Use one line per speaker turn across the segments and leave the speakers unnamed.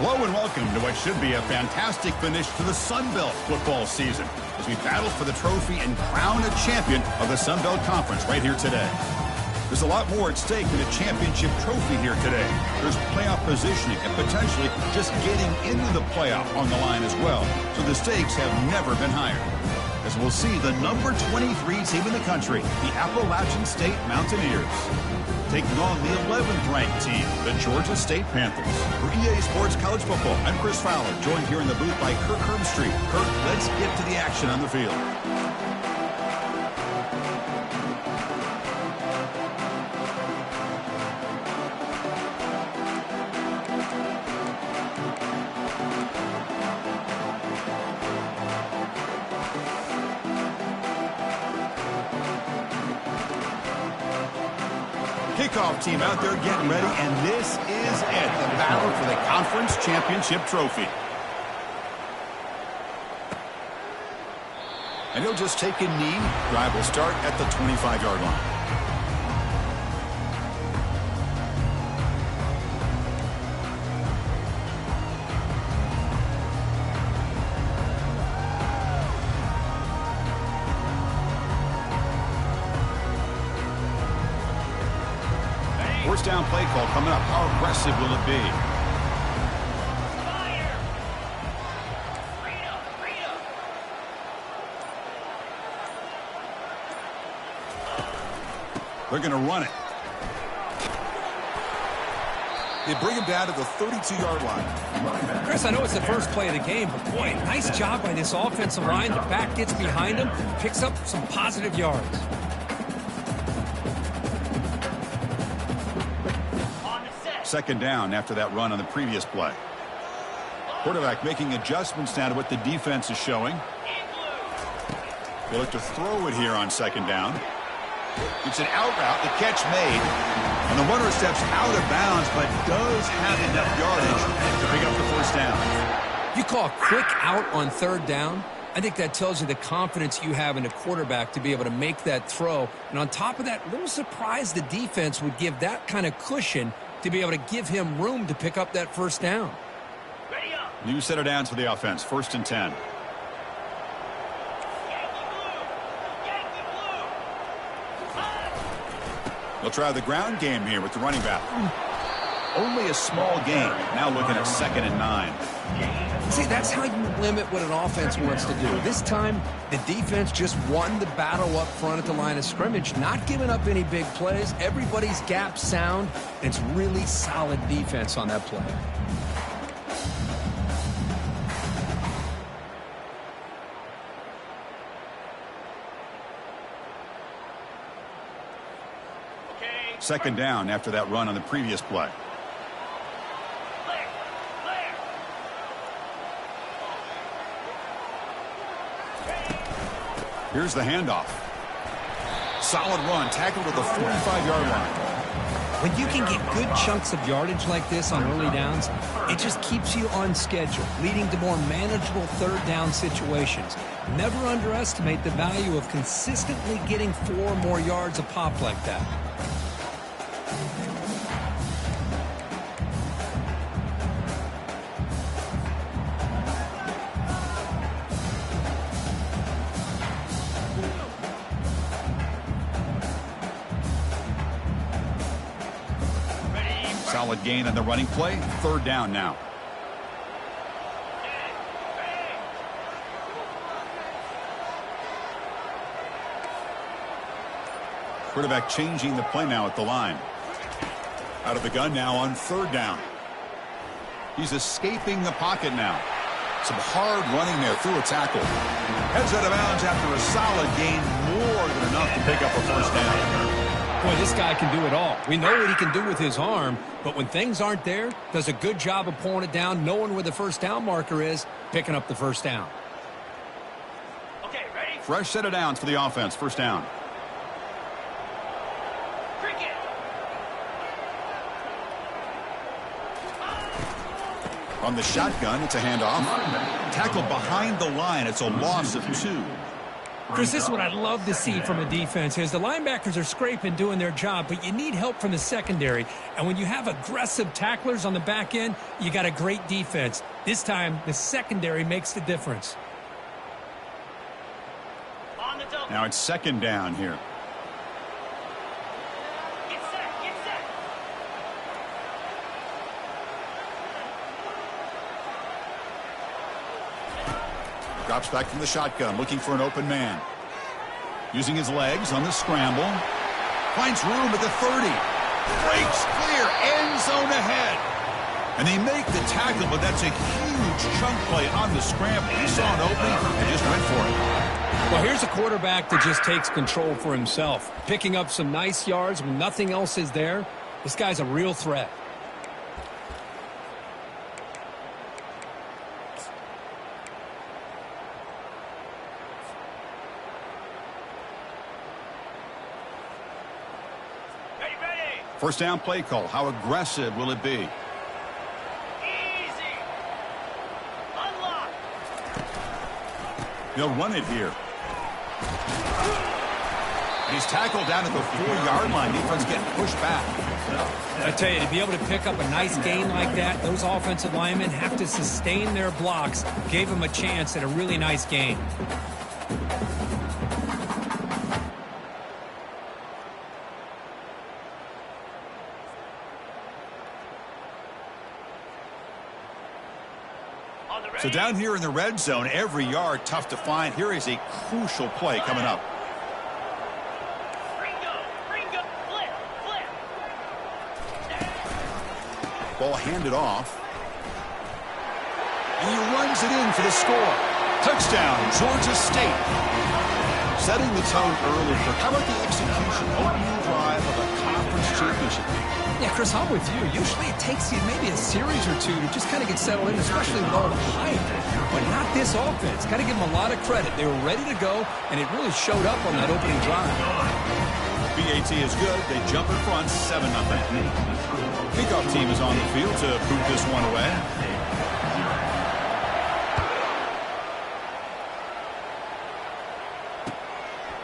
Hello and welcome to what should be a fantastic finish to the Sunbelt football season as we battle for the trophy and crown a champion of the Sunbelt Conference right here today. There's a lot more at stake than a championship trophy here today. There's playoff positioning and potentially just getting into the playoff on the line as well. So the stakes have never been higher. As we'll see the number 23 team in the country, the Appalachian State Mountaineers, taking on the 11th ranked team, the Georgia State Panthers. For EA Sports College Football, I'm Chris Fowler, joined here in the booth by Kirk Herbstreit. Kirk, let's get to the action on the field. Kickoff team out there getting ready, and this is it, the battle for the conference championship trophy. And he'll just take a knee. Drive will start at the 25-yard line. First down play call coming up. How aggressive will it be? They're going to run it. They bring him down to the 32-yard line.
Chris, I know it's the first play of the game, but boy, nice job by this offensive line. The back gets behind him, picks up some positive yards.
Second down after that run on the previous play. Quarterback making adjustments now to what the defense is showing. They look to throw it here on second down. It's an out route, the catch made, and the runner steps out of bounds but does have enough yardage to pick up the first down.
You call a quick out on third down, I think that tells you the confidence you have in the quarterback to be able to make that throw. And on top of that, a little surprised the defense would give that kind of cushion to be able to give him room to pick up that first down.
New set of downs for the offense. First and 10. They'll try the ground game here with the running back. Only a small gain. Now looking at second and 9.
See, that's how you limit what an offense wants to do. This time, the defense just won the battle up front at the line of scrimmage, not giving up any big plays. Everybody's gap sound. It's really solid defense on that play.
Second down after that run on the previous play. Here's the handoff. Solid run, tackled at the 45-yard line.
When you can get good chunks of yardage like this on early downs, it just keeps you on schedule, leading to more manageable third down situations. Never underestimate the value of consistently getting 4 more yards a pop like that.
Solid gain on the running play. Third down now. Quarterback changing the play now at the line. Out of the gun now on third down. He's escaping the pocket now. Some hard running there through a tackle. Heads out of bounds after a solid gain. More than enough to pick up a first down.
Boy, this guy can do it all. We know what he can do with his arm, but when things aren't there, does a good job of pulling it down, knowing where the first down marker is, picking up the first down.
Okay, ready? Fresh set of downs for the offense. First down. On the shotgun, it's a handoff. Tackled behind the line. It's a loss of 2.
Chris, this is what I love to see from a defense is the linebackers are scraping, doing their job, but you need help from the secondary. And when you have aggressive tacklers on the back end, you got a great defense. This time, the secondary makes the difference.
Now it's second down here.
Get set, get set.
Drops back from the shotgun, looking for an open man. Using his legs on the scramble. Finds room at the 30. Breaks clear, end zone ahead. And they make the tackle, but that's a huge chunk play on the scramble. He saw an opening and just went for it.
Well, here's a quarterback that just takes control for himself. Picking up some nice yards when nothing else is there. This guy's a real threat.
First down play call. How aggressive will it be?
Easy. Unlock.
They'll run it here. And he's tackled down at the 4-yard line. Defense getting pushed back.
I tell you, to be able to pick up a nice gain like that, those offensive linemen have to sustain their blocks. Gave him a chance at a really nice gain.
So down here in the red zone, every yard tough to find. Here is a crucial play coming up.
Ringo, flip.
Ball handed off. And he runs it in for the score. Touchdown, Georgia State. Setting the tone early for how about the execution, opening drive of a conference championship game.
Yeah, Chris, I'm with you. Usually it takes you maybe a series or two to just kind of get settled in, especially with all the hype. But not this offense. Got to give them a lot of credit. They were ready to go, and it really showed up on that opening drive.
BAT is good. They jump in front, 7-0. Kickoff team is on the field to boot this one away.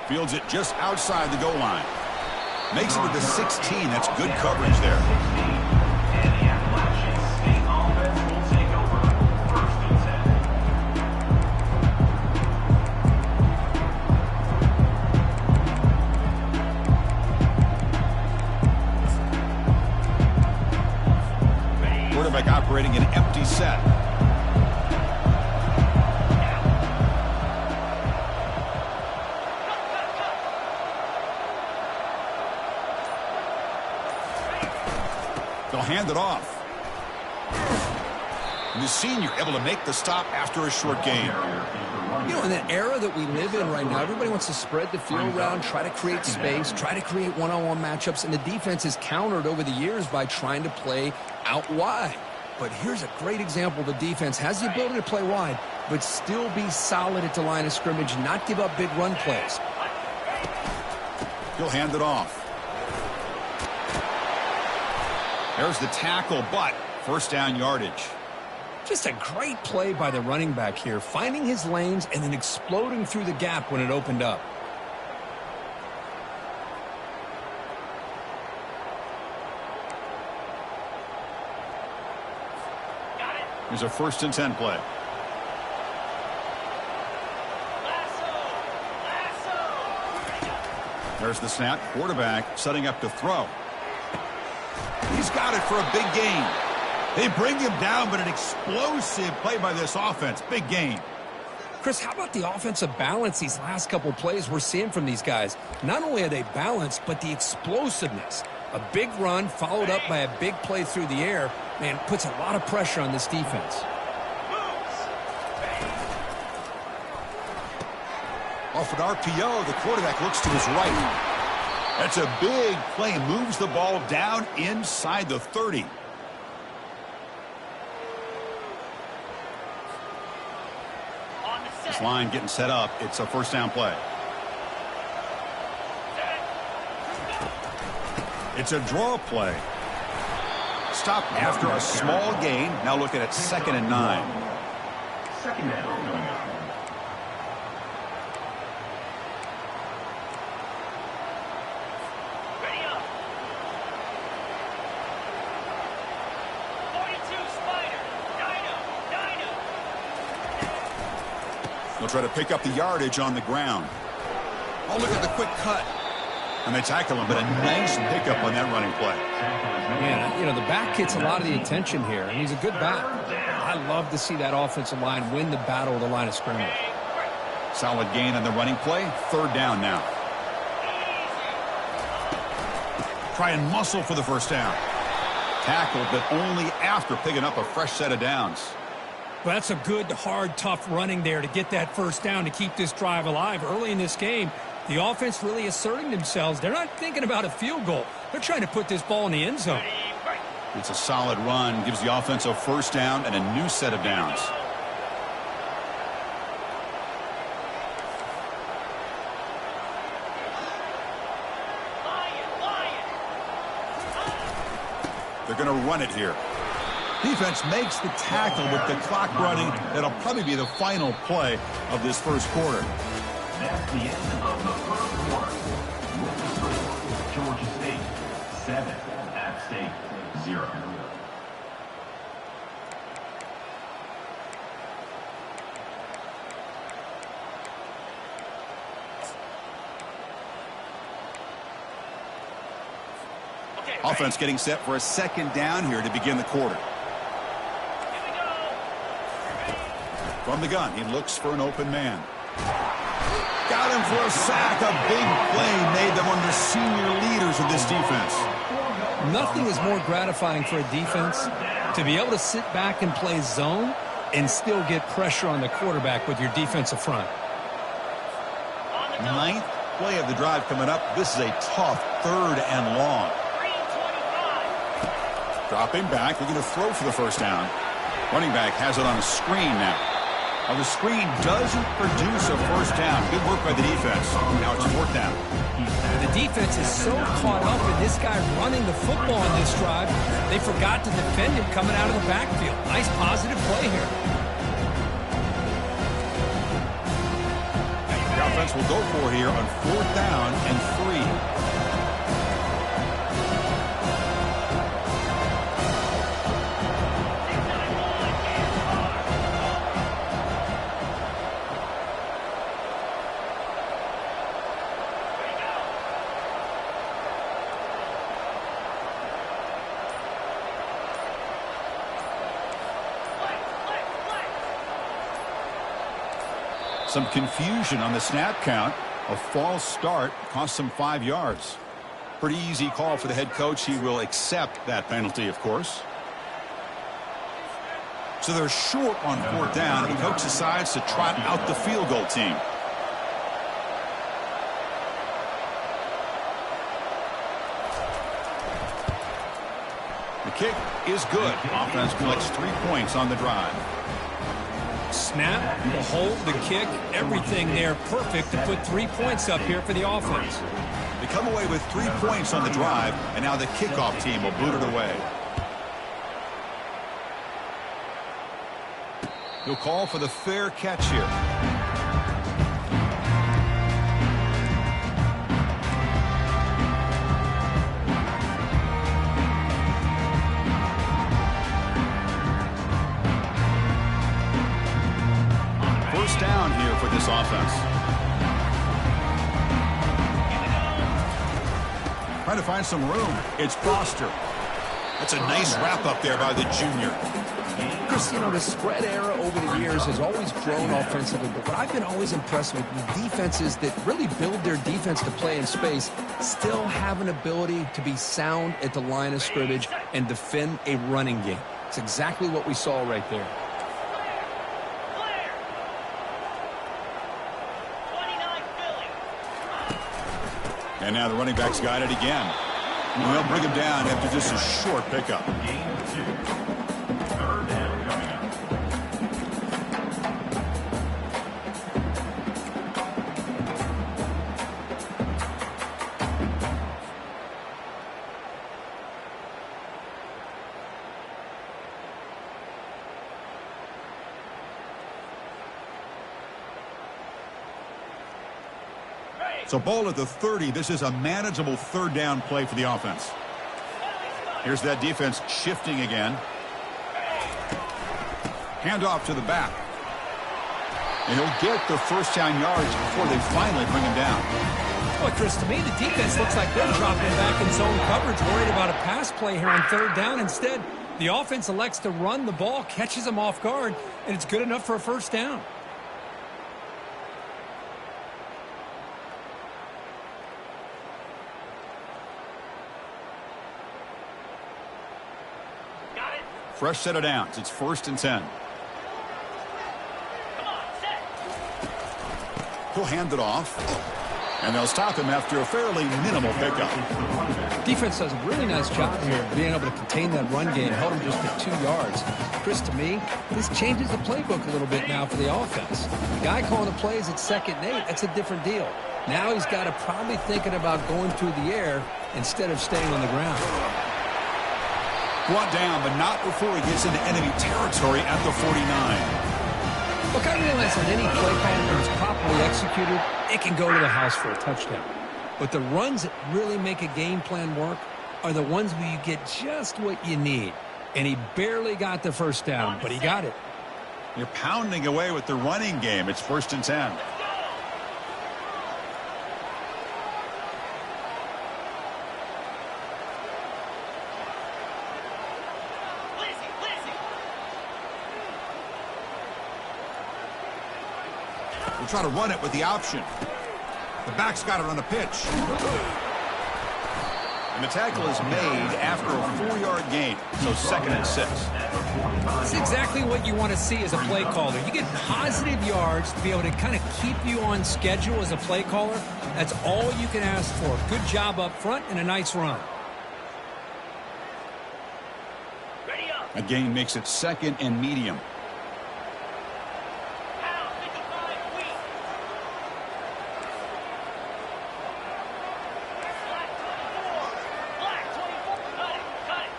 Fields it just outside the goal line. Makes it to the 16. That's good coverage there. Quarterback operating an empty set. They'll hand it off. And the senior able to make the stop after a short gain.
You know, in that era that we live in right now, everybody wants to spread the field around, try to create space, try to create one-on-one matchups, and the defense is countered over the years by trying to play out wide. But here's a great example. The defense has the ability to play wide, but still be solid at the line of scrimmage, not give up big run plays.
He'll hand it off. There's the tackle, but first down yardage.
Just a great play by the running back here, finding his lanes and then exploding through the gap when it opened up.
Here's a 1st and 10 play. There's the snap. Quarterback setting up to throw. He's got it for a big gain. They bring him down, but an explosive play by this offense. Big gain.
Chris, how about the offensive balance these last couple plays we're seeing from these guys? Not only are they balanced, but the explosiveness. A big run followed up by a big play through the air, man, puts a lot of pressure on this defense.
Off an RPO, the quarterback looks to his right. That's a big play. Moves the ball down inside the 30. This line getting set up. It's a first down play. It's a draw play. Stop after a small gain. Now looking at 2nd and 9. They'll try to pick up the yardage on the ground. Oh, look at the quick cut. And they tackle him, but a nice pickup on that running play.
Yeah, you know, the back gets a lot of the attention here, and he's a good back. I love to see that offensive line win the battle of the line of scrimmage.
Solid gain on the running play. Third down now. Try and muscle for the first down. Tackled, but only after picking up a fresh set of downs.
Well, that's a good, hard, tough running there to get that first down to keep this drive alive. Early in this game, the offense really asserting themselves. They're not thinking about a field goal. They're trying to put this ball in the end zone.
It's a solid run. Gives the offense a first down and a new set of downs. They're going to run it here. Defense makes the tackle with the clock running. That'll probably be the final play of this first quarter.
That's the end of the first quarter. Georgia State 7, App State 0.
Offense getting set for a second down here to begin the quarter. From the gun, he looks for an open man. Got him for a sack. A big play made them one of the senior leaders of this defense.
Nothing is more gratifying for a defense to be able to sit back and play zone and still get pressure on the quarterback with your defensive front.
Ninth play of the drive coming up. This is a tough third and long. Dropping back. They're going to throw for the first down. Running back has it on a screen now. Now the screen doesn't produce a first down. Good work by the defense. Now it's fourth down.
The defense is so caught up in this guy running the football on this drive, they forgot to defend him coming out of the backfield. Nice positive play here.
The offense will go for here on fourth down and 3. Some confusion on the snap count. A false start cost them 5 yards. Pretty easy call for the head coach. He will accept that penalty, of course. So they're short on fourth down, and the coach decides to trot out the field goal team. The kick is good. Offense collects 3 points on the drive.
Snap, the hold, the kick, everything there perfect to put 3 points up here for the offense.
They come away with 3 points on the drive, and now the kickoff team will boot it away. He'll call for the fair catch here. Down here for this offense. Trying to find some room. It's Foster. That's a nice wrap up there by the junior.
Chris, you know, the spread era over the years has always grown offensively, but what I've been always impressed with the defenses that really build their defense to play in space still have an ability to be sound at the line of scrimmage and defend a running game. It's exactly what we saw right there.
And now the running back's got it again. And they'll bring him down after just a short pickup.
Third down coming up.
So ball at the 30. This is a manageable third down play for the offense. Here's that defense shifting again. Handoff to the back. And he'll get the first down yards before they finally bring him down.
Well, Chris, to me, the defense looks like they're dropping back in zone coverage, worried about a pass play here on third down. Instead, the offense elects to run the ball, catches them off guard, and it's good enough for a first down.
Got it.
Fresh set of downs. It's 1st and 10.
Come on, set.
He'll hand it off. And they'll stop him after a fairly minimal pickup.
Defense does a really nice job here of being able to contain that run game, held him just at 2 yards. Chris, to me, this changes the playbook a little bit now for the offense. The guy calling the plays at 2nd and 8, that's a different deal. Now he's got to probably thinking about going through the air instead of staying on the ground.
Brought down, but not before he gets into enemy territory at the 49.
Look, I realize on any play call that is properly executed, it can go to the house for a touchdown. But the runs that really make a game plan work are the ones where you get just what you need. And he barely got the first down, but he got it.
You're pounding away with the running game. It's 1st and 10. We'll try to run it with the option. The back's got it on the pitch. And the tackle is made after a 4-yard gain, so 2nd and 6.
That's exactly what you want to see as a play caller. You get positive yards to be able to kind of keep you on schedule as a play caller. That's all you can ask for. Good job up front and a nice run.
Ready up.
A gain makes it 2nd and medium.
Pound 55 weak. Black 24. Cut it. Cut it.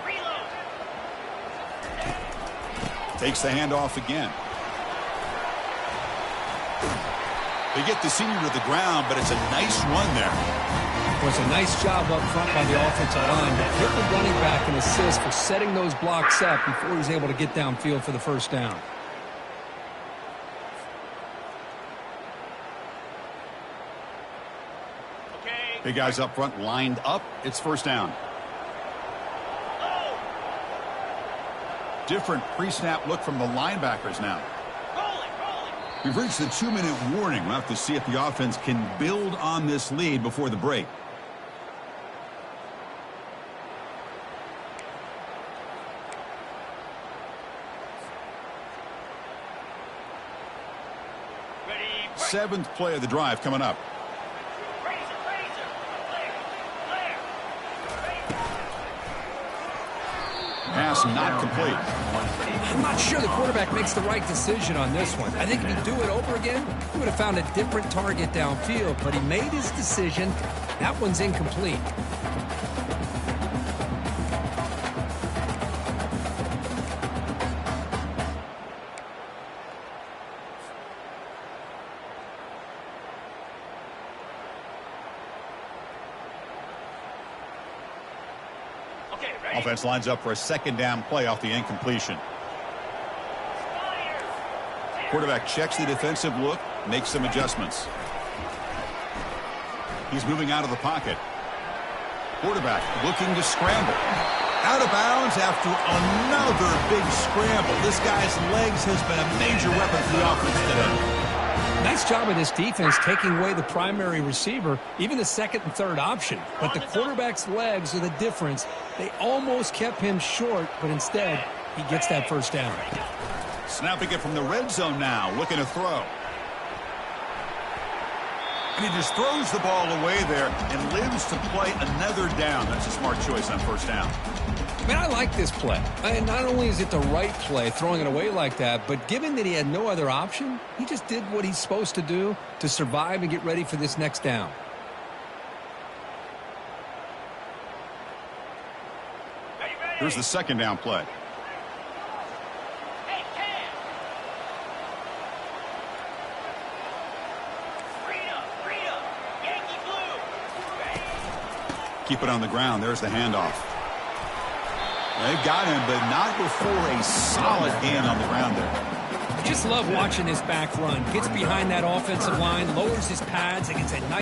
Reload.
Takes the handoff again. They get the senior to the ground, but it's a nice run there.
It was a nice job up front by the offensive line to hit the running back and assist for setting those blocks up before he's able to get downfield for the first down.
Okay.
Big guys up front lined up. It's first down.
Low.
Different pre-snap look from the linebackers now.
Rolling.
We've reached the 2-minute warning. We'll have to see if the offense can build on this lead before the break.
Ready.
7th play of the drive coming up.
Razor. Clear.
Pass not complete.
I'm not sure the quarterback makes the right decision on this one. I think if he'd do it over again, he would have found a different target downfield, but he made his decision. That one's incomplete.
Okay, ready.
Offense lines up for a 2nd down play off the incompletion.
Fire.
Quarterback checks the defensive look, makes some adjustments. He's moving out of the pocket. Quarterback looking to scramble. Out of bounds after another big scramble. This guy's legs has been a major weapon for the offense today.
Nice job of this defense taking away the primary receiver, even the 2nd and 3rd option. But the quarterback's legs are the difference. They almost kept him short, but instead, he gets that first down.
Snapping it from the red zone now, looking to throw. And he just throws the ball away there and lives to play another down. That's a smart choice on first down.
I mean, I like this play. And not only is it the right play, throwing it away like that, but given that he had no other option, he just did what he's supposed to do to survive and get ready for this next down.
Ready.
Here's the 2nd down play.
Hey, Cam. Freedom. Yankee blue. Ready.
Keep it on the ground. There's the handoff. They've got him, but not before a solid gain on the ground there.
I just love watching this back run. Gets behind that offensive line, lowers his pads, and gets a nice...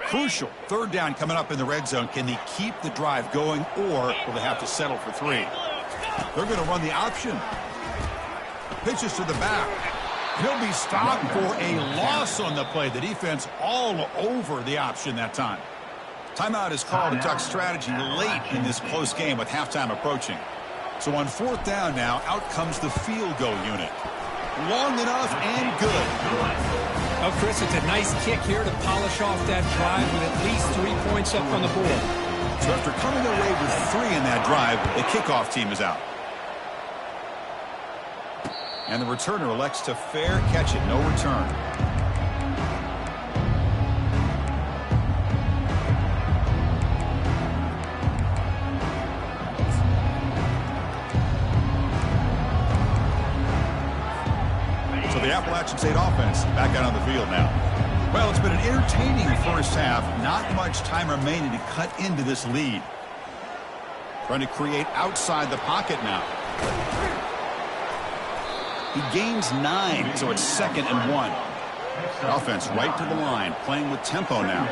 Crucial. Third down coming up in the red zone. Can they keep the drive going, or will they have to settle for 3? They're going to run the option. Pitches to the back. He'll be stopped for a loss on the play. The defense all over the option that time. Timeout is called to tuck strategy late in this close game with halftime approaching. So on 4th down now, out comes the field goal unit. Long enough and good.
Oh, Chris, it's a nice kick here to polish off that drive with at least 3 points up on the board.
So after coming away with 3 in that drive, the kickoff team is out. And the returner elects to fair catch it, no return. So the Appalachian State offense back out on the field now. Well, it's been an entertaining first half. Not much time remaining to cut into this lead. Trying to create outside the pocket now. He gains 9, so it's 2nd and 1. Offense right to the line, playing with tempo now.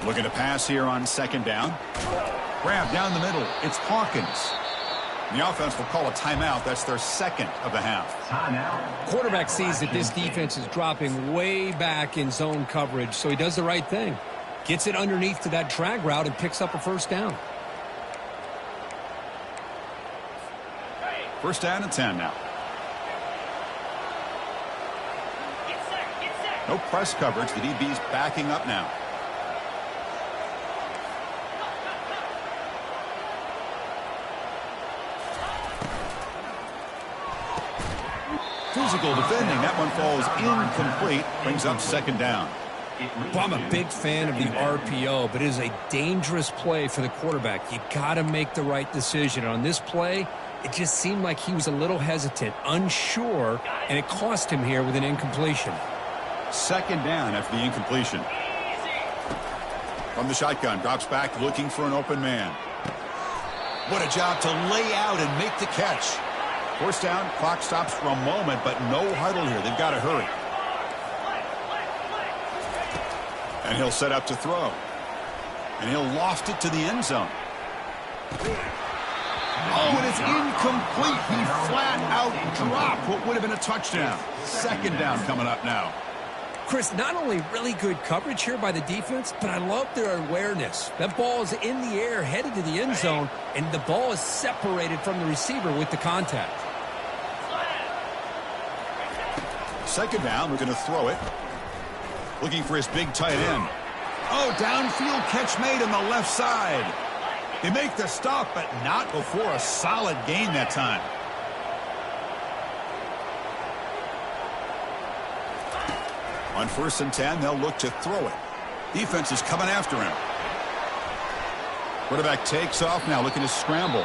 Looking to pass here on 2nd down. Grab down the middle. It's Hawkins. The offense will call a timeout. That's their 2nd of the half.
Quarterback sees that this defense is dropping way back in zone coverage, so he does the right thing. Gets it underneath to that drag route and picks up a 1st down.
1st down and 10 now. No press coverage. The DB's backing up now. Physical defending. That one falls incomplete. Brings up 2nd down.
Well, I'm a big fan of the RPO, but it is a dangerous play for the quarterback. You got to make the right decision. On this play, it just seemed like he was a little hesitant, unsure, and it cost him here with an incompletion.
2nd down after the incompletion. From the shotgun, drops back looking for an open man. What a job to lay out and make the catch. 1st down, clock stops for a moment, but no huddle here. They've got to hurry. And he'll set up to throw. And he'll loft it to the end zone. Oh, and it's incomplete. He flat out dropped what would have been a touchdown. 2nd down coming up now.
Chris, not only really good coverage here by the defense, but I love their awareness. That ball is in the air, headed to the end zone, and the ball is separated from the receiver with the contact.
2nd down, we're going to throw it. Looking for his big tight end. Oh, downfield catch made on the left side. They make the stop, but not before a solid gain that time. On 1st and 10, they'll look to throw it. Defense is coming after him. Quarterback takes off now, looking to scramble.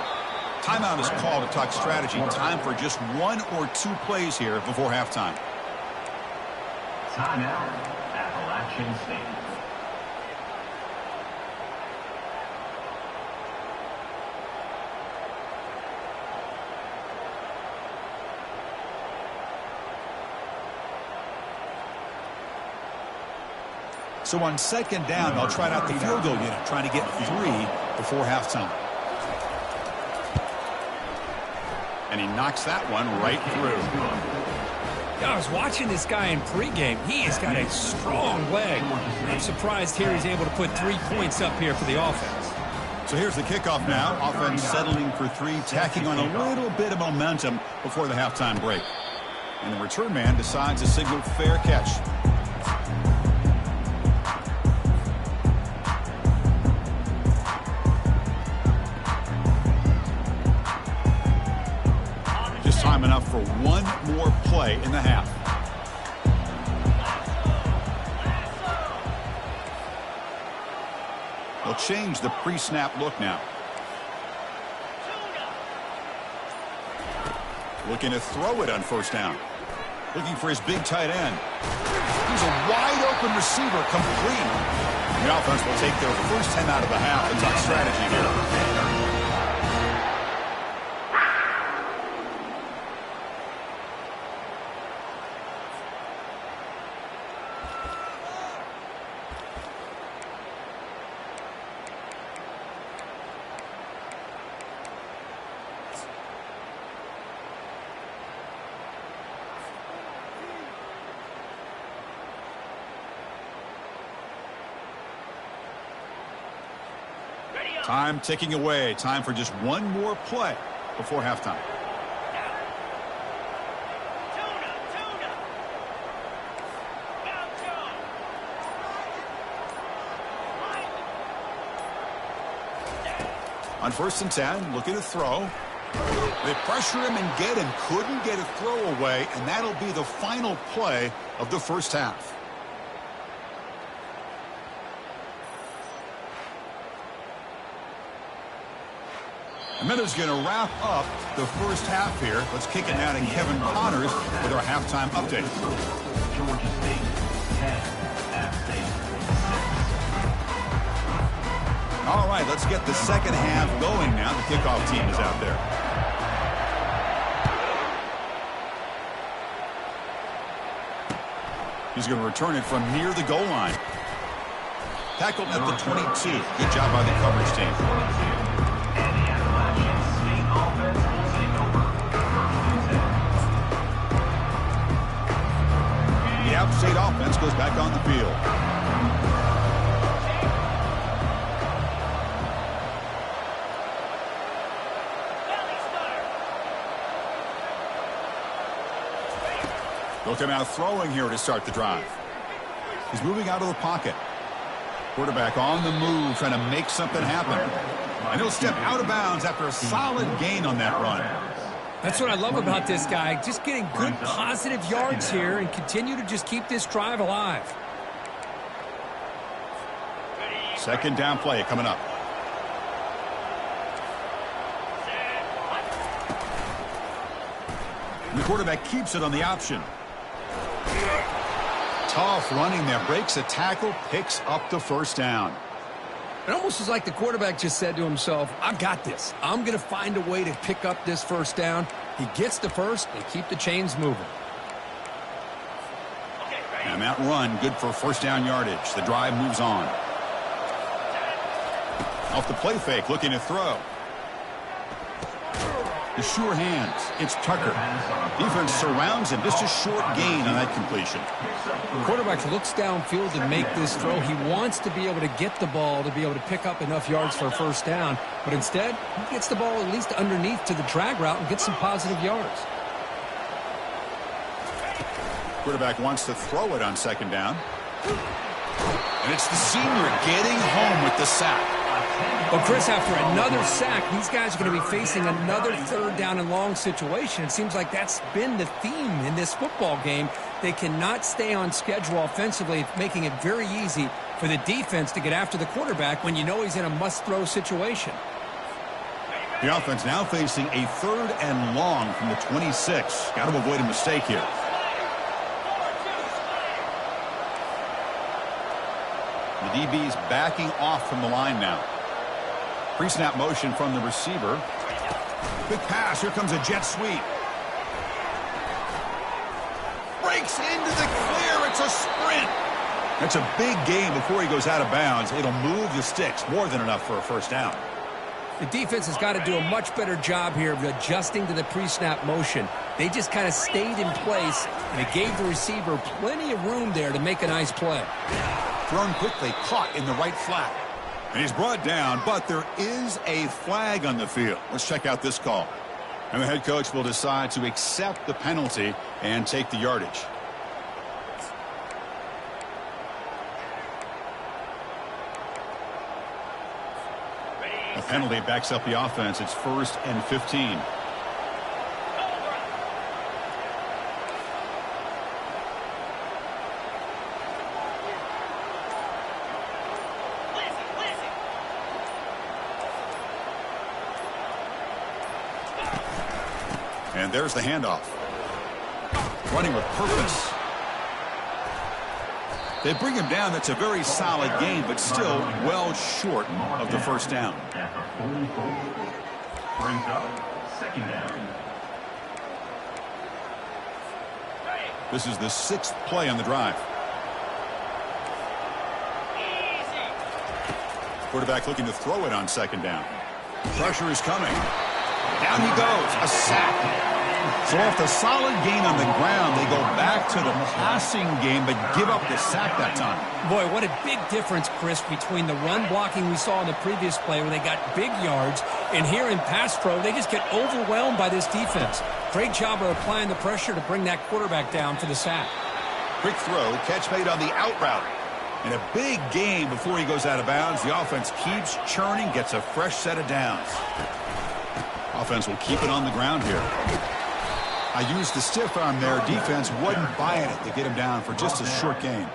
Timeout is called to talk strategy. Time for just 1 or 2 plays here before halftime.
Timeout, Appalachian State.
So on 2nd down, they'll try out the field goal unit, trying to get 3 before halftime. And he knocks that one right through.
I was watching this guy in pregame. He has got a strong leg. I'm surprised here he's able to put 3 points up here for the offense.
So here's the kickoff now. Offense settling for 3, tacking on a little bit of momentum before the halftime break. And the return man decides to signal fair catch. coming up for one more play in the half. They'll change the pre-snap look now. Looking to throw it on first down. Looking for his big tight end. He's a wide-open receiver, complete. The offense will take their first 10 out of the half and talk strategy here. Time ticking away. Time for just one more play before halftime. On 1st and 10, looking to throw. They pressure him and get him. Couldn't get a throw away, and that'll be the final play of the first half. And then it's going to wrap up the first half here. Let's kick it now to Kevin Connors with our halftime update.
Georgia State 10, App State 6.
All right, let's get the second half going now. The kickoff team is out there. He's going to return it from near the goal line. Tackled at the 22. Good job by the coverage team. The App State offense goes back on the field. They'll come out throwing here to start the drive. He's moving out of the pocket. Quarterback on the move, trying to make something happen. And he'll step out of bounds after a solid gain on that run.
That's what I love about this guy. Just getting good positive yards here and continue to just keep this drive alive.
Second down play coming up. And the quarterback keeps it on the option. Tough running there. Breaks a tackle, picks up the first down.
It almost was like the quarterback just said to himself, I've got this. I'm going to find a way to pick up this first down. He gets the first. They keep the chains moving.
And that run, good for first down yardage. The drive moves on. Off the play fake, looking to throw. The sure hands. It's Tucker. Defense surrounds him. Just a short gain on that completion.
The quarterback looks downfield to make this throw. He wants to be able to get the ball to be able to pick up enough yards for a first down. But instead, he gets the ball at least underneath to the drag route and gets some positive yards.
Quarterback wants to throw it on second down. And it's the senior getting home with the sack.
Well, Chris, after another sack, these guys are going to be facing another third down and long situation. It seems like that's been the theme in this football game. They cannot stay on schedule offensively, making it very easy for the defense to get after the quarterback when you know he's in a must-throw situation.
The offense now facing a third and long from the 26. Got to avoid a mistake here. The DB's backing off from the line now. Pre-snap motion from the receiver. Quick pass. Here comes a jet sweep. Breaks into the clear. It's a sprint. That's a big gain before he goes out of bounds. It'll move the sticks. More than enough for a first down.
The defense has got to do a much better job here of adjusting to the pre-snap motion. They just kind of stayed in place, and it gave the receiver plenty of room there to make a nice play.
Thrown quickly, caught in the right flat. And he's brought down, but there is a flag on the field. Let's check out this call. And the head coach will decide to accept the penalty and take the yardage. The penalty backs up the offense. It's 1st and 15. And there's the handoff. Running with purpose. They bring him down. That's a very solid gain, but still well short of the first down.
Brings up second down.
This is the 6th play on the drive. Quarterback looking to throw it on second down. Pressure is coming. Down he goes. A sack. So after a solid gain on the ground, they go back to the passing game, but give up the sack that time.
Boy, what a big difference, Chris, between the run blocking we saw in the previous play where they got big yards, and here in pass pro, they just get overwhelmed by this defense. Great job of applying the pressure to bring that quarterback down for the sack.
Quick throw, catch made on the out route. And a big gain before he goes out of bounds. The offense keeps churning, gets a fresh set of downs. Offense will keep it on the ground here. I used the stiff arm there. Defense wasn't buying it to get him down for just a short gain.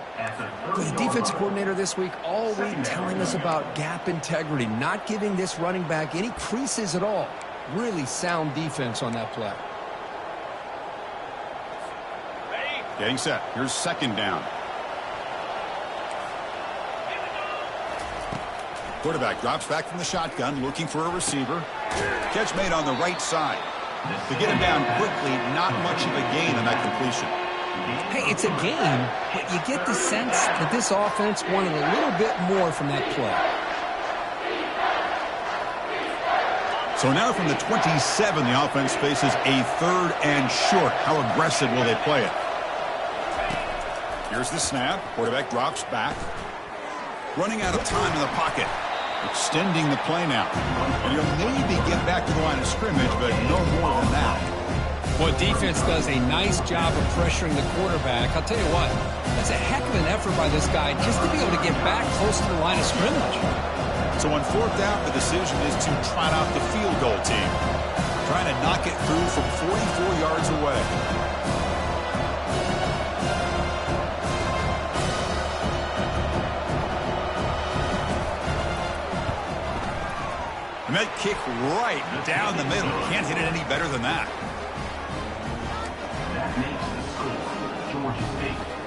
The defense coordinator this week all week telling us about gap integrity, not giving this running back any creases at all. Really sound defense on that play.
Getting set. Here's second down. Quarterback drops back from the shotgun, looking for a receiver. Catch made on the right side. To get him down quickly, not much of a gain on that completion.
Hey, it's a game, but you get the sense that this offense wanted a little bit more from that play.
So now from the 27, the offense faces a 3rd and short. How aggressive will they play it? Here's the snap. Quarterback drops back. Running out of time in the pocket. Extending the play now. And he'll maybe get back to the line of scrimmage, but no more than that.
Well, defense does a nice job of pressuring the quarterback. I'll tell you what, that's a heck of an effort by this guy just to be able to get back close to the line of scrimmage.
So on 4th down, the decision is to trot out the field goal team. Trying to knock it through from 44 yards away. And that kick right down the middle. Can't hit it any better than that.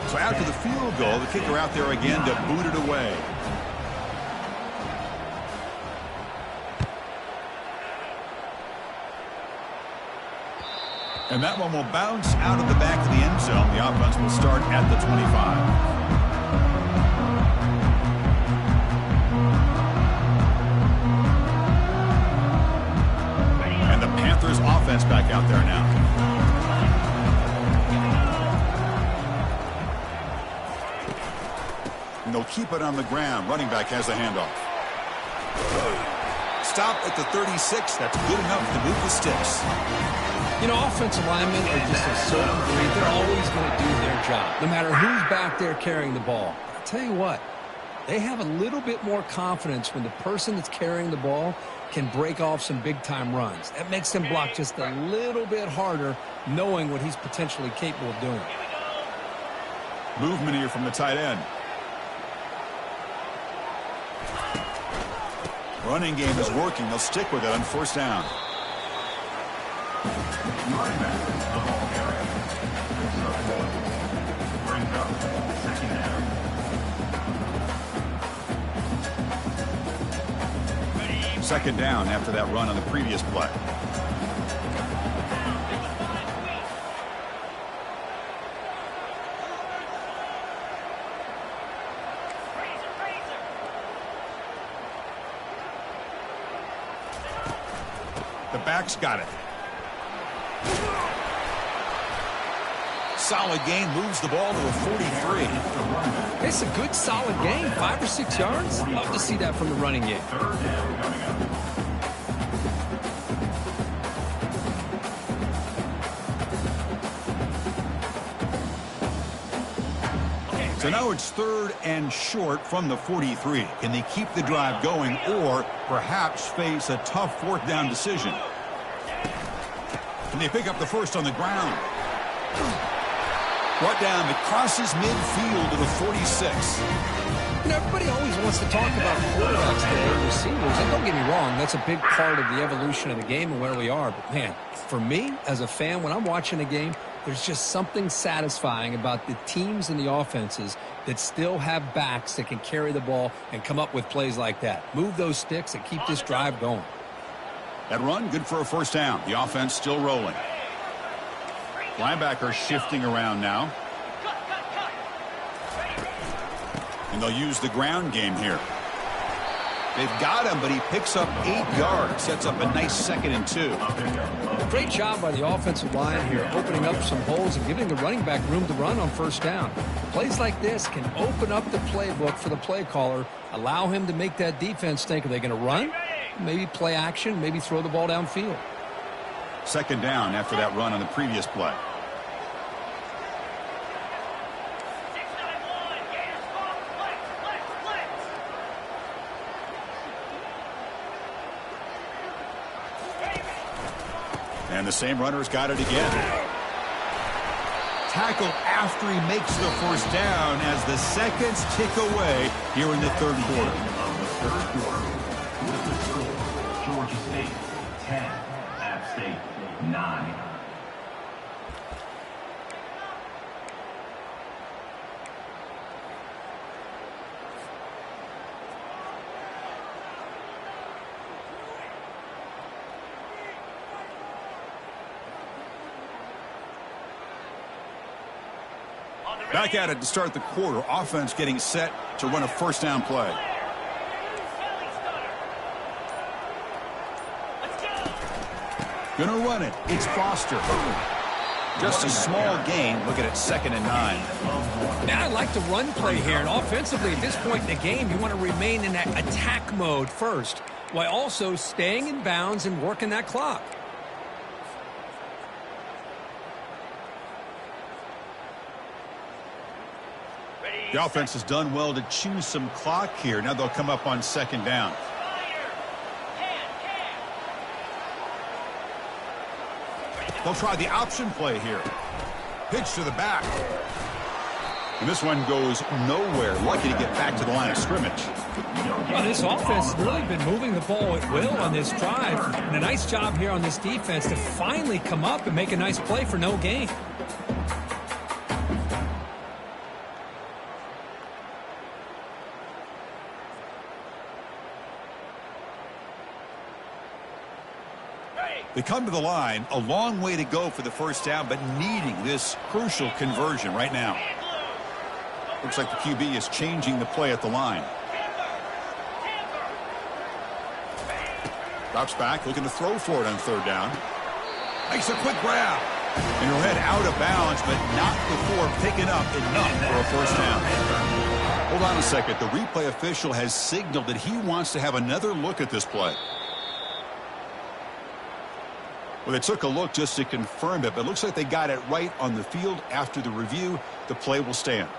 So after the field goal, the kicker out there again to boot it away. And that one will bounce out of the back of the end zone. The offense will start at the 25. Offense back out there now. And they'll keep it on the ground. Running back has the handoff. Stop at the 36. That's good enough to move the sticks.
You know, offensive linemen are just a certain breed. They're always going to do their job, no matter who's back there carrying the ball. I'll tell you what, they have a little bit more confidence when the person that's carrying the ball can break off some big-time runs. That makes them block just a little bit harder, knowing what he's potentially capable of doing.
Movement here from the tight end. Running game is working. They'll stick with it on 1st down.
Brings up second down.
Second down after that run on the previous play. The back's got it. Solid gain, moves the ball to a 43.
It's a good, solid gain, 5 or 6 yards. Love to see that from the running game.
3rd down coming up.
So now it's 3rd and short from the 43. Can they keep the drive going or perhaps face a tough 4th down decision? Can they pick up the first on the ground? Brought down, it crosses midfield to the 46.
Everybody always wants to talk about quarterbacks today and receivers, and don't get me wrong, that's a big part of the evolution of the game and where we are. But, man, for me, as a fan, when I'm watching a game, there's just something satisfying about the teams and the offenses that still have backs that can carry the ball and come up with plays like that. Move those sticks and keep this drive going.
That run, good for a first down. The offense still rolling. Linebacker shifting around now. And they'll use the ground game here. They've got him, but he picks up 8 yards. Sets up a nice 2nd and 2.
Great job by the offensive line here, opening up some holes and giving the running back room to run on first down. Plays like this can open up the playbook for the play caller, allow him to make that defense think, are they going to run? Maybe play action, maybe throw the ball downfield.
2nd down after that run on the previous play. And the same runner's got it again. Tackle after he makes the first down as the seconds tick away here in the 3rd quarter.
With the score, Georgia State 10, App State 9.
Back at it to start the quarter. Offense getting set to run a first down play. Gonna run it. It's Foster. Just a small gain. Looking at 2nd and 9.
Now I like the run play here, and offensively at this point in the game, you want to remain in that attack mode first, while also staying in bounds and working that clock.
The offense has done well to choose some clock here. Now they'll come up on 2nd down. They'll try the option play here. Pitch to the back. And this one goes nowhere. Lucky to get back to the line of scrimmage.
Well, this offense has really been moving the ball at will on this drive. And a nice job here on this defense to finally come up and make a nice play for no gain.
They come to the line, a long way to go for the first down, but needing this crucial conversion right now. Looks like the QB is changing the play at the line. Drops back, looking to throw for it on 3rd down. Makes a quick grab. And he'll head out of bounds, but not before picking up enough for a first down. Hold on a second. The replay official has signaled that he wants to have another look at this play. Well, they took a look just to confirm it, but it looks like they got it right on the field. After the review, the play will stand.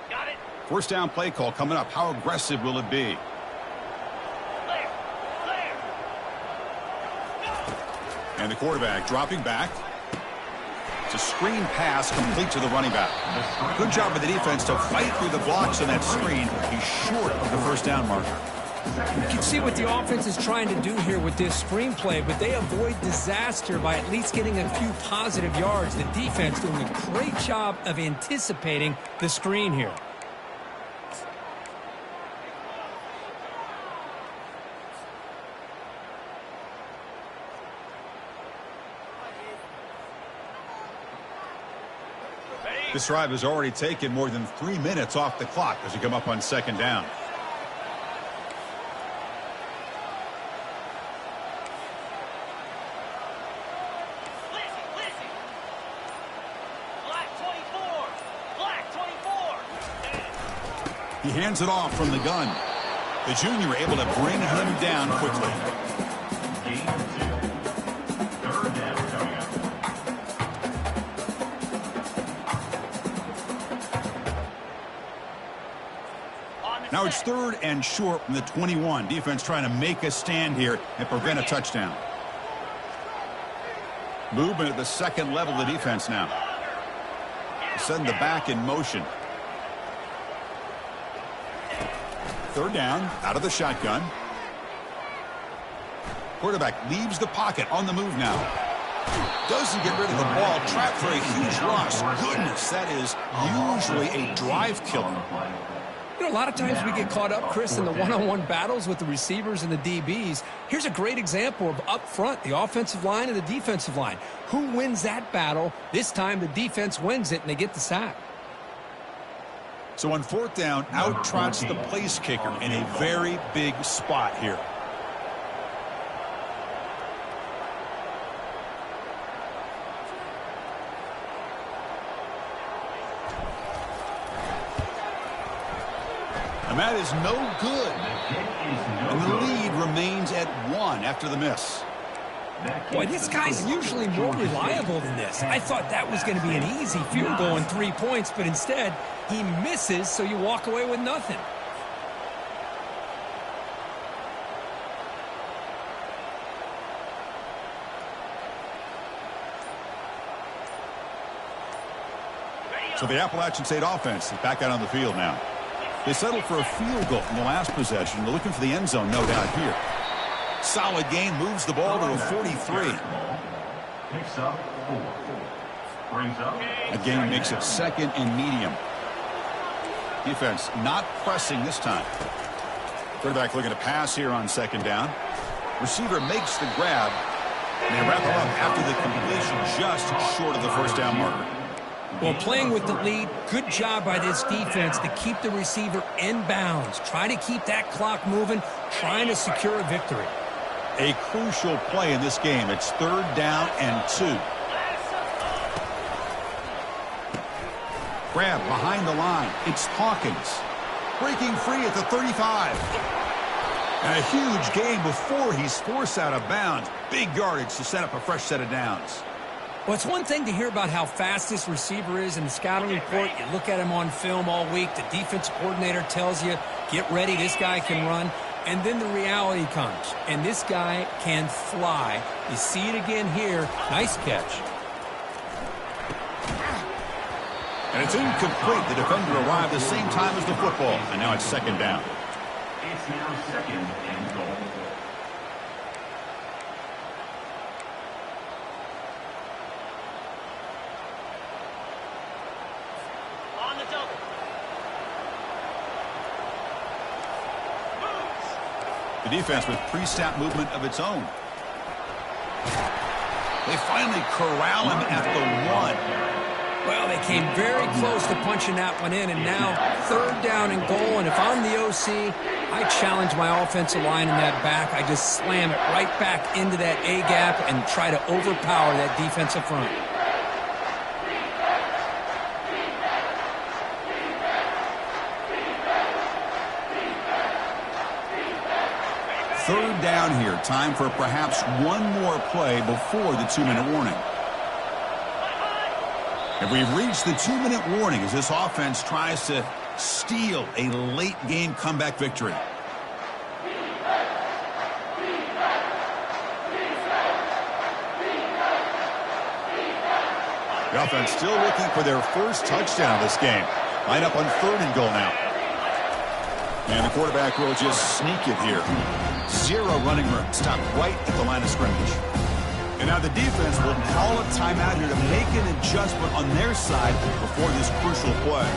Got it.
First down play call coming up. How aggressive will it be?
Clear.
And the quarterback dropping back. It's a screen pass complete to the running back. Good job by the defense to fight through the blocks on that screen. He's short of the first down marker.
You can see what the offense is trying to do here with this screenplay, but they avoid disaster by at least getting a few positive yards. The defense doing a great job of anticipating the screen here.
This drive has already taken more than 3 minutes off the clock as we come up on 2nd down.
Listen. Black 24. Black 24.
He hands it off from the gun. The junior able to bring him down quickly.
Game 2. 3rd down coming up.
Now it's 3rd and short from the 21. Defense trying to make a stand here and prevent a touchdown. Movement at the second level of the defense now. Send the back in motion. 3rd down, out of the shotgun. Quarterback leaves the pocket, on the move now. Doesn't get rid of the ball, trapped for a huge loss. Goodness, that is usually a drive killer.
You know, a lot of times we get caught up, Chris, in the one-on-one battles with the receivers and the DBs. Here's a great example of up front, the offensive line and the defensive line. Who wins that battle? This time the defense wins it, and they get the sack.
So on 4th down, out trots the place kicker in a very big spot here. And that is no good. And the lead remains at 1 after the miss.
Boy, this guy's usually more reliable than this. I thought that was going to be an easy field goal and 3 points, but instead he misses, so you walk away with nothing.
So the Appalachian State offense is back out on the field now. They settled for a field goal from the last possession. They're looking for the end zone, no doubt here. Solid gain, moves the ball to a 43.
Picks up 4. Brings up.
A gain makes it 2nd and medium. Defense not pressing this time. Quarterback looking to pass here on 2nd down. Receiver makes the grab. And they wrap it up after the completion just short of the 1st down marker.
Well, playing with the lead, good job by this defense to keep the receiver in bounds. Try to keep that clock moving, trying to secure a victory.
A crucial play in this game. It's 3rd down and 2. Grab behind the line. It's Hawkins. Breaking free at the 35. And a huge gain before he's forced out of bounds. Big yardage to set up a fresh set of downs.
Well, it's one thing to hear about how fast this receiver is in the scouting report. You look at him on film all week. The defense coordinator tells you, get ready, this guy can run. And then the reality comes, and this guy can fly. You see it again here. Nice catch.
And it's incomplete. The defender arrived the same time as the football, and now it's 2nd down.
It's now 2nd and goal.
On the double. Moves.
The defense with pre-snap movement of its own. They finally corral him at the 1.
Well, they came very close to punching that one in, and now 3rd down and goal. And if I'm the OC, I challenge my offensive line in that back. I just slam it right back into that A-gap and try to overpower that defensive front.
Third down here. Time for perhaps one more play before the 2-minute warning. And we've reached the 2-minute warning as this offense tries to steal a late-game comeback victory. The offense still looking for their first touchdown of this game. Line up on 3rd and goal now. And the quarterback will just sneak it here. 0 running room. Stopped right at the line of scrimmage. And now the defense will call a timeout here to make an adjustment on their side before this crucial play.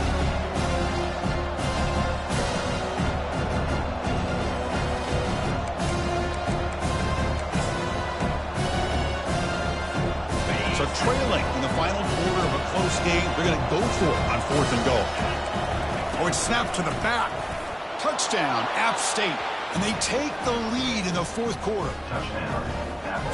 So trailing in the final quarter of a close game, they're going to go for it on 4th and goal. Oh, it's snapped to the back. Touchdown, App State. And they take the lead in the 4th quarter.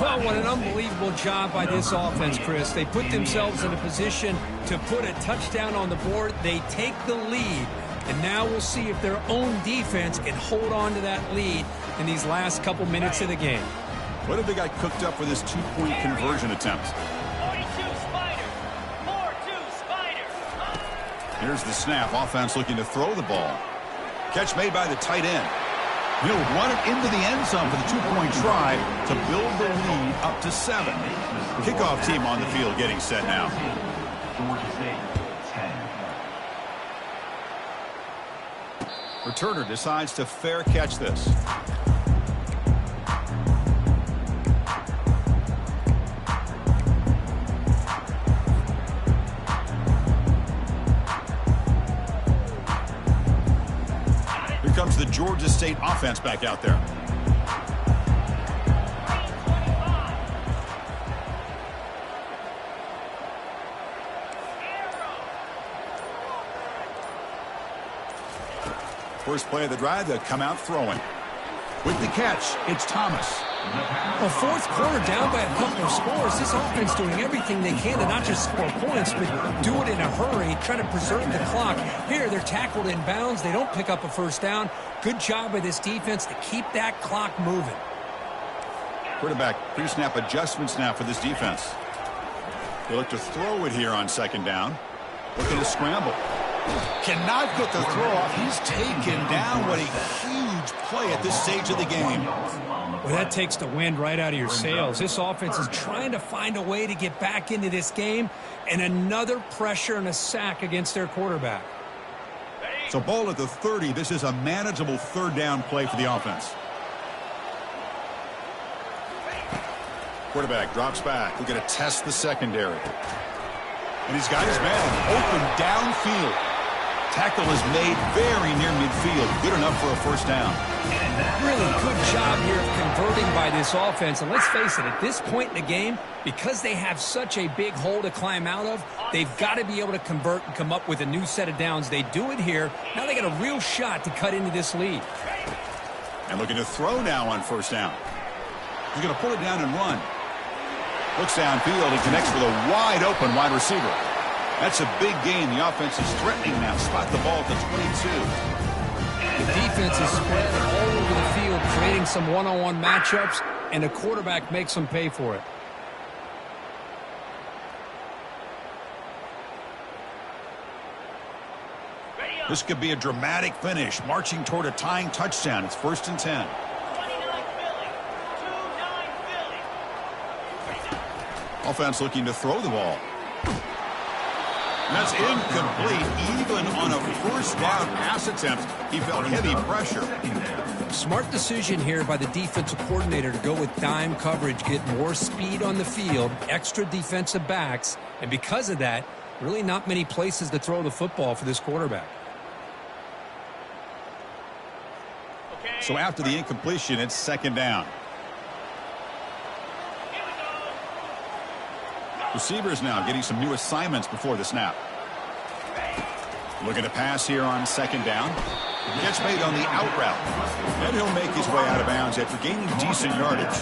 Well, what an unbelievable job by this offense, Chris. They put themselves in a position to put a touchdown on the board. They take the lead. And now we'll see if their own defense can hold on to that lead in these last couple minutes of the game.
What have they got cooked up for this 2-point conversion attempt?
42 Spiders. 4-2 Spiders.
Here's the snap. Offense looking to throw the ball. Catch made by the tight end. He'll run it into the end zone for the two-point try to build the lead up to 7. Kickoff team on the field getting set now.
Georgia State, 10.
Returner decides to fair catch this. Here comes the Georgia State offense back out there. First play of the drive, they'll come out throwing. With the catch, it's Thomas.
Well, fourth quarter down by a couple of scores. This offense doing everything they can to not just score points, but do it in a hurry, trying to preserve the clock. Here, they're tackled in bounds. They don't pick up a first down. Good job by this defense to keep that clock moving.
Quarterback pre-snap adjustments now for this defense. They look to throw it here on second down. Looking to scramble. Cannot get the throw off. He's taken down. What a huge play at this stage of the game.
Well, that takes the wind right out of your sails. This offense is trying to find a way to get back into this game, and another pressure and a sack against their quarterback.
So ball at the 30. This is a manageable third down play for the offense. Quarterback drops back. We're going to test the secondary. And he's got his man open downfield. Tackle is made very near midfield. Good enough for a first down.
Really good job here of converting by this offense. And let's face it, at this point in the game, because they have such a big hole to climb out of, they've got to be able to convert and come up with a new set of downs. They do it here. Now they got a real shot to cut into this lead.
And looking to throw now on first down. He's going to pull it down and run. Looks downfield and connects with a wide open wide receiver. That's a big gain. The offense is threatening now. Spot the ball at the 22.
The defense is spread all over the field, creating some one-on-one matchups, and the quarterback makes them pay for it.
This could be a dramatic finish, marching toward a tying touchdown. It's 1st and 10. Offense looking to throw the ball. And that's incomplete. Even on a first down pass attempt, he felt heavy pressure.
Smart decision here by the defensive coordinator to go with dime coverage, get more speed on the field, extra defensive backs, and because of that, really not many places to throw the football for this quarterback.
So after the incompletion, it's second down. Receivers now getting some new assignments before the snap. Looking to pass here on second down. Gets made on the out route. And he'll make his way out of bounds after gaining decent yardage.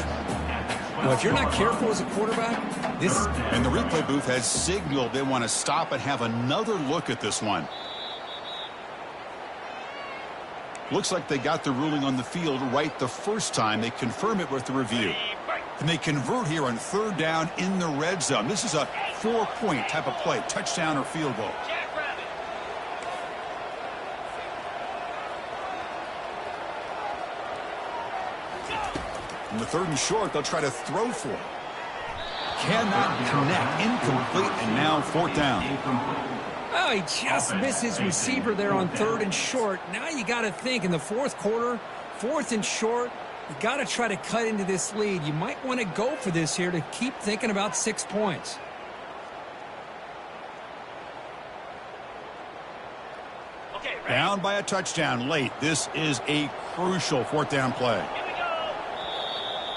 Well, if you're not careful as a quarterback, this...
And the replay booth has signaled they want to stop and have another look at this one. Looks like they got the ruling on the field right the first time. They confirm it with the review. And they convert here on third down in the red zone. This is a 4-point type of play, touchdown or field goal. On the 3rd and short, they'll try to throw for it. Cannot connect, incomplete, and now 4th down.
Oh, he just missed his receiver there on 3rd and short. Now you got to think in the 4th quarter, 4th and short, you got to try to cut into this lead. You might want to go for this here to keep thinking about 6 points.
Down by a touchdown late. This is a crucial 4th down play.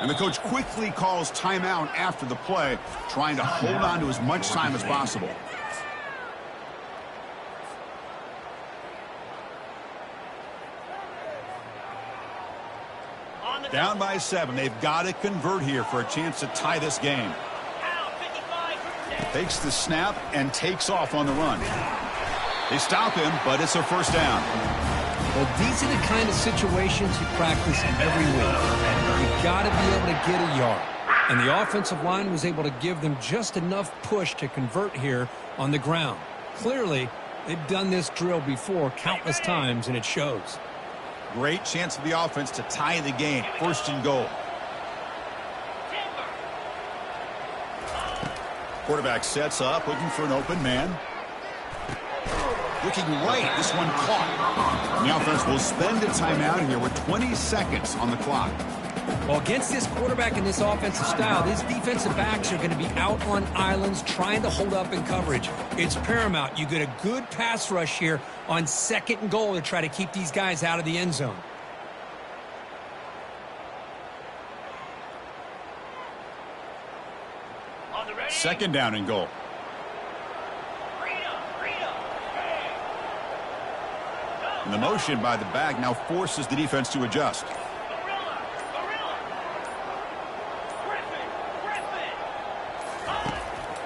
And the coach quickly calls timeout after the play, trying to hold on to as much time as possible. Down by 7. They've got to convert here for a chance to tie this game. Takes the snap and takes off on the run. They stop him, but it's a first down.
Well, these are the kind of situations you practice every week. You got to be able to get a yard. And the offensive line was able to give them just enough push to convert here on the ground. Clearly, they've done this drill before countless times, and it shows.
great chance for the offense to tie the game. First and goal. Quarterback sets up, looking for an open man. Looking right, this one caught. And the offense will spend a timeout here with 20 seconds on the clock.
Well, against this quarterback and this offensive style, these defensive backs are going to be out on islands trying to hold up in coverage. It's paramount. You get a good pass rush here on second and goal to try to keep these guys out of the end zone.
Second down and goal. And the motion by the back now forces the defense to adjust.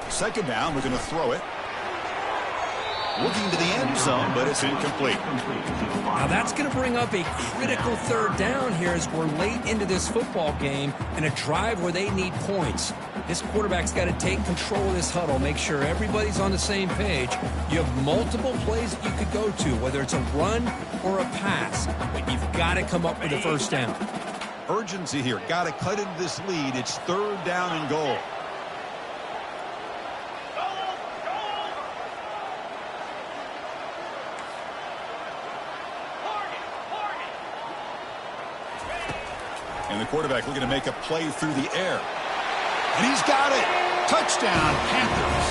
Second down, we're going to throw it. Looking to the end zone, but it's incomplete.
Now that's going to bring up a critical third down here as we're late into this football game and a drive where they need points. This quarterback's got to take control of this huddle, make sure everybody's on the same page. You have multiple plays that you could go to, whether it's a run or a pass, but you've got to come up with a first down.
Urgency here. Got to cut into this lead. It's third down and goal. And the quarterback looking to make a play through the air. And he's got it. Touchdown, Panthers.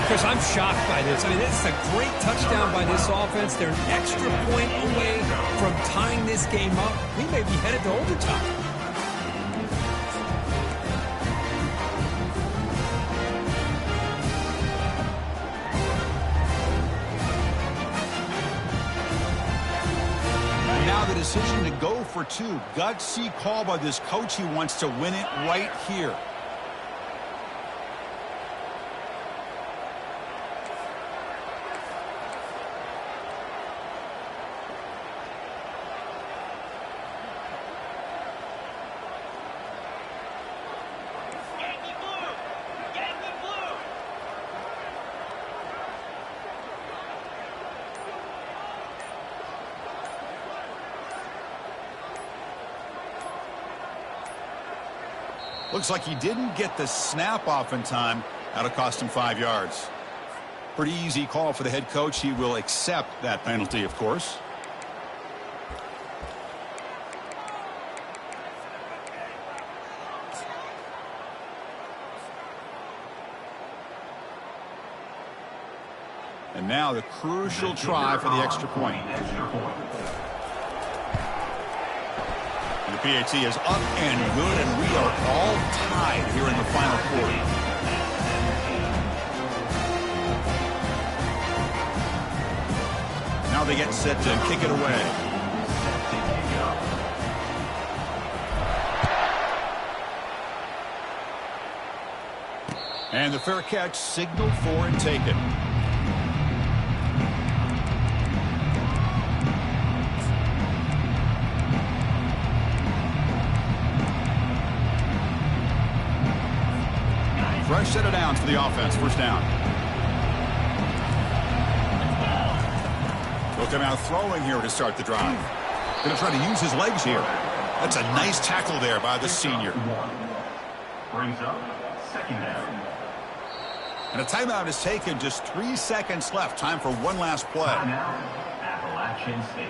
Chris, I'm shocked by this. I mean, this is a great touchdown by this offense. They're an extra point away from tying this game up. We may be headed to overtime.
Now the decision to go for two. Gutsy call by this coach. He wants to win it right here. Looks like he didn't get the snap off in time. That'll cost him 5 yards. Pretty easy call for the head coach. He will accept that penalty, of course. And now the crucial try for the extra point. The PAT is up and good, and we are all tied here in the final quarter. Now they get set to kick it away. And the fair catch signaled for and taken. Fresh set of downs for the offense. First down. He'll come out throwing here to start the drive. Going to try to use his legs here. That's a nice tackle there by the senior.
Brings up second down.
And a timeout is taken. Just 3 seconds left. Time for one last play.
Timeout, Appalachian State.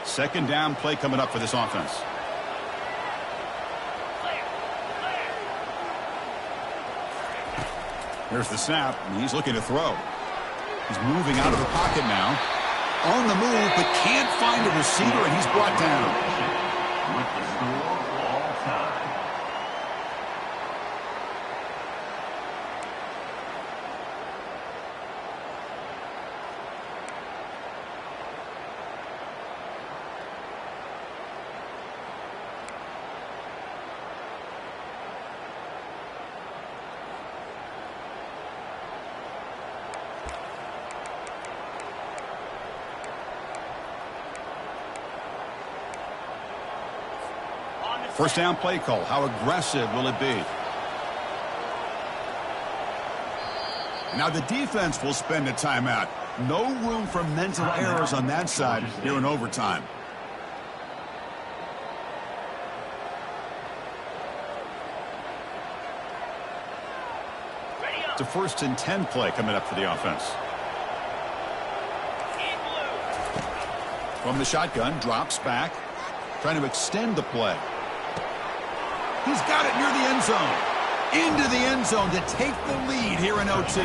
Second down play coming up for this offense. Here's the snap, and he's looking to throw. He's moving out of the pocket now. On the move, but can't find a receiver, and he's brought down.
With the score all time.
First down play call. How aggressive will it be? Now the defense will spend a timeout. No room for mental errors on that side here in overtime. It's a 1st and 10 play coming up for the offense. From the shotgun, drops back, trying to extend the play. He's got it near the end zone. Into the end zone to take the lead here in OT.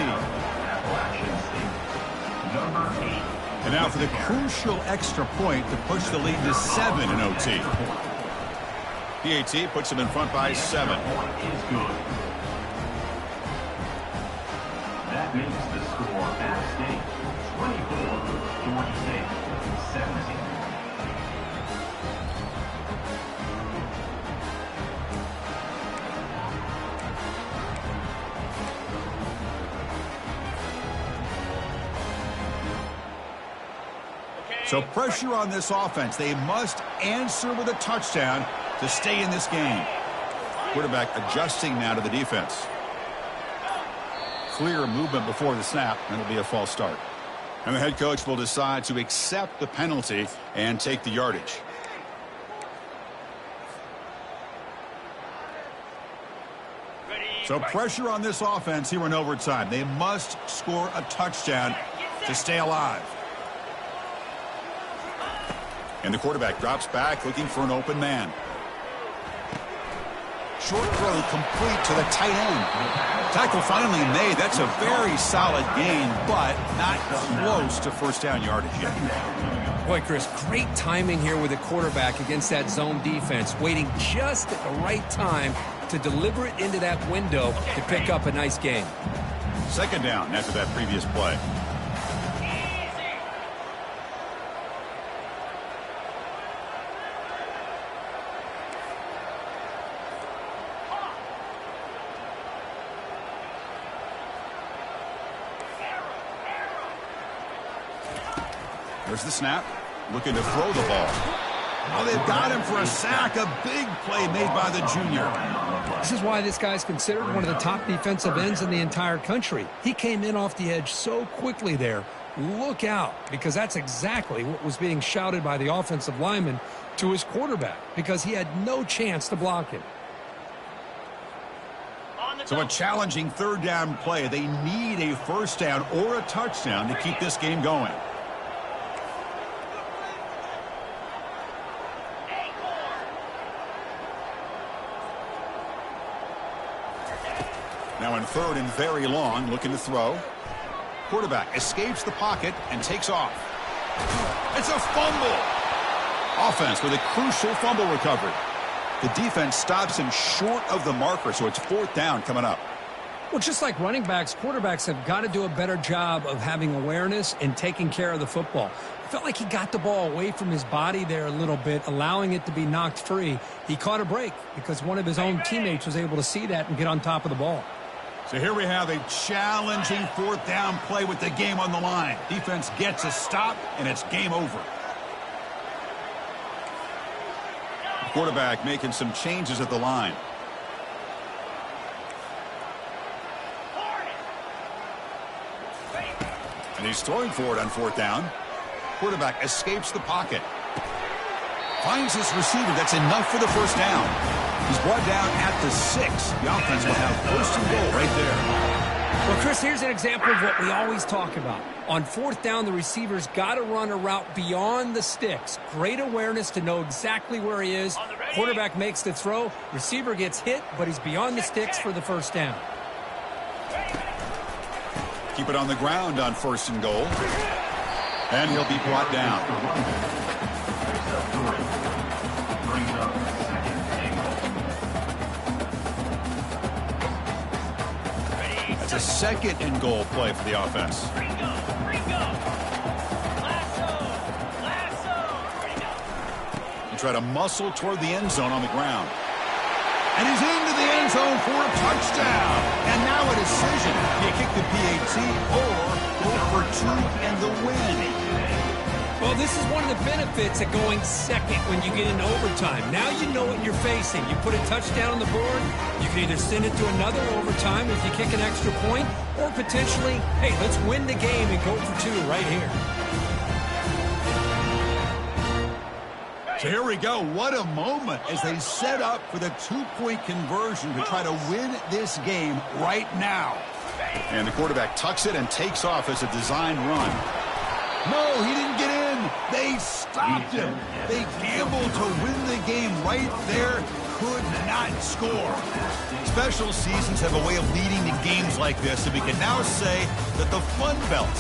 And now for the crucial extra point to push the lead to 7 in OT. PAT puts him in front by 7.
That makes the score App State 24-46-17.
So pressure on this offense. They must answer with a touchdown to stay in this game. Quarterback adjusting now to the defense. Clear movement before the snap, and it'll be a false start. And the head coach will decide to accept the penalty and take the yardage. So pressure on this offense here in overtime. They must score a touchdown to stay alive. And the quarterback drops back looking for an open man. Short throw complete to the tight end. Tackle finally made. That's a very solid gain, but not close to first down yardage yet.
Boy, Chris, great timing here with the quarterback against that zone defense, waiting just at the right time to deliver it into that window to pick up a nice gain.
2nd down after that previous play. There's the snap. Looking to throw the ball. Oh, they've got him for a sack. A big play made by the junior.
This is why this guy's considered one of the top defensive ends in the entire country. He came in off the edge so quickly there. Look out, because that's exactly what was being shouted by the offensive lineman to his quarterback, because he had no chance to block him.
So a challenging 3rd down play. They need a first down or a touchdown to keep this game going. Now in 3rd and very long, looking to throw. Quarterback escapes the pocket and takes off. It's a fumble. Offense with a crucial fumble recovery. The defense stops him short of the marker, so it's 4th down coming up.
Well, just like running backs, quarterbacks have got to do a better job of having awareness and taking care of the football. I felt like he got the ball away from his body there a little bit, allowing it to be knocked free. He caught a break because one of his own teammates was able to see that and get on top of the ball.
So here we have a challenging 4th down play with the game on the line. Defense gets a stop, and it's game over. The quarterback making some changes at the line. And he's throwing for it on 4th down. Quarterback escapes the pocket. Finds his receiver. That's enough for the first down. He's brought down at the 6. The offense will have 1st and goal right there.
Well, Chris, here's an example of what we always talk about. On 4th down, the receiver's got to run a route beyond the sticks. Great awareness to know exactly where he is. Quarterback makes the throw. Receiver gets hit, but he's beyond the sticks for the first down.
Keep it on the ground on 1st and goal. And he'll be brought down. It's a 2nd and goal play for the offense. He tried to muscle toward the end zone on the ground. And he's into the end zone for a touchdown. And now a decision. Do you kick the PAT or go for 2 and the win?
Well, Well, this is one of the benefits of going second when you get into overtime. Now you know what you're facing. You put a touchdown on the board, you can either send it to another overtime if you kick an extra point, or potentially, hey, let's win the game and go for two right here.
So here we go. What a moment as they set up for the two-point conversion to try to win this game right now. And the quarterback tucks it and takes off as a design run. No, he didn't get in. They stopped him. They gambled to win the game right there. Could not score. Special seasons have a way of leading to games like this, and we can now say that the Sunbelt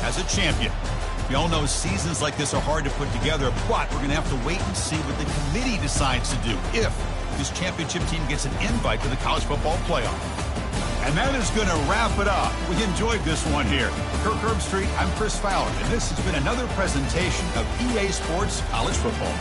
has a champion. We all know seasons like this are hard to put together, but we're going to have to wait and see what the committee decides to do if this championship team gets an invite to the college football playoff. And that is going to wrap it up. We enjoyed this one here. For Kirk Herbstreit, I'm Chris Fowler, and this has been another presentation of EA Sports College Football.